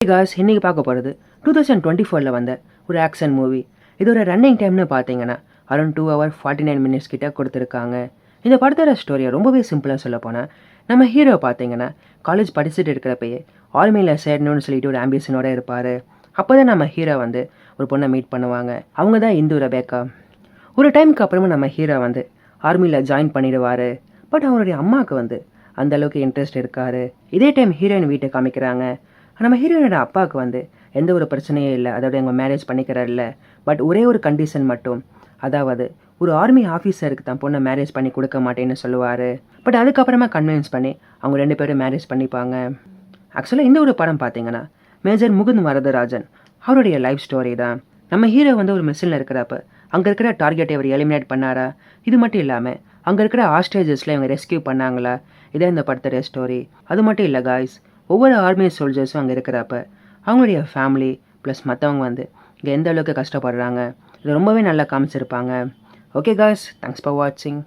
Guys, இன்றைக்கி பார்க்க போகிறது 2024 வந்த ஒரு ஆக்ஷன் மூவி. இதோட ரன்னிங் டைம்னு பார்த்தீங்கன்னா அரௌண்ட் 2 hours 49 minutes கிட்ட கொடுத்துருக்காங்க. இந்த படத்தோட ஸ்டோரியை ரொம்பவே சிம்பிளாக சொல்ல போனால், நம்ம ஹீரோ பார்த்தீங்கன்னா காலேஜ் படிச்சுட்டு இருக்கிறப்பயே ஆர்மியில் சேரணும்னு சொல்லிட்டு ஒரு ஆம்பிஷனோடு இருப்பார். அப்போ தான் நம்ம ஹீரோ வந்து ஒரு பொண்ணை மீட் பண்ணுவாங்க. அவங்க தான் இந்து ரெபேக்கா. ஒரு டைமுக்கு அப்புறமா நம்ம ஹீரோ வந்து ஆர்மியில் ஜாயின் பண்ணிடுவார். பட் அவருடைய அம்மாவுக்கு வந்து அந்தளவுக்கு இன்ட்ரெஸ்ட் இருக்காரு. இதே டைம் ஹீரோயின் வீட்டை காமிக்கிறாங்க. நம்ம ஹீரோயினோட அப்பாவுக்கு வந்து எந்த ஒரு பிரச்சனையும் இல்லை, அதோட எங்கள் மேரேஜ் பண்ணிக்கிறார் இல்லை. பட் ஒரே ஒரு கண்டிஷன் மட்டும், அதாவது ஒரு ஆர்மி ஆஃபீஸருக்கு தான் பொண்ணை மேரேஜ் பண்ணி கொடுக்க மாட்டேன்னு சொல்லுவார். பட் அதுக்கப்புறமா கன்வின்ஸ் பண்ணி அவங்க 2 பேரும் மேரேஜ் பண்ணிப்பாங்க. ஆக்சுவலாக இந்த ஒரு படம் பார்த்தீங்கன்னா மேஜர் முகுந்த் வரதராஜன் அவருடைய லைஃப் ஸ்டோரி தான். நம்ம ஹீரோ வந்து ஒரு மிஷனில் இருக்கிறப்ப அங்கே இருக்கிற டார்கெட்டை அவர் எலிமினேட் பண்ணாரா, இது மட்டும் இல்லாமல் அங்கே இருக்கிற ஹாஸ்டேஜஸில் இவங்க ரெஸ்கியூ பண்ணாங்களா, இதான் இந்த படத்தோடைய ஸ்டோரி. அது மட்டும் இல்லை காய்ஸ், ஒவ்வொரு ஆர்மி சோல்ஜர்ஸும் அங்கே இருக்கிறப்ப அவங்களுடைய ஃபேமிலி ப்ளஸ் மற்றவங்க வந்து இங்கே எந்த அளவுக்கு கஷ்டப்படுறாங்க, இது ரொம்பவே நல்லா காமிச்சிருப்பாங்க. ஓகே காய்ஸ், தேங்க்ஸ் ஃபார் வாட்சிங்.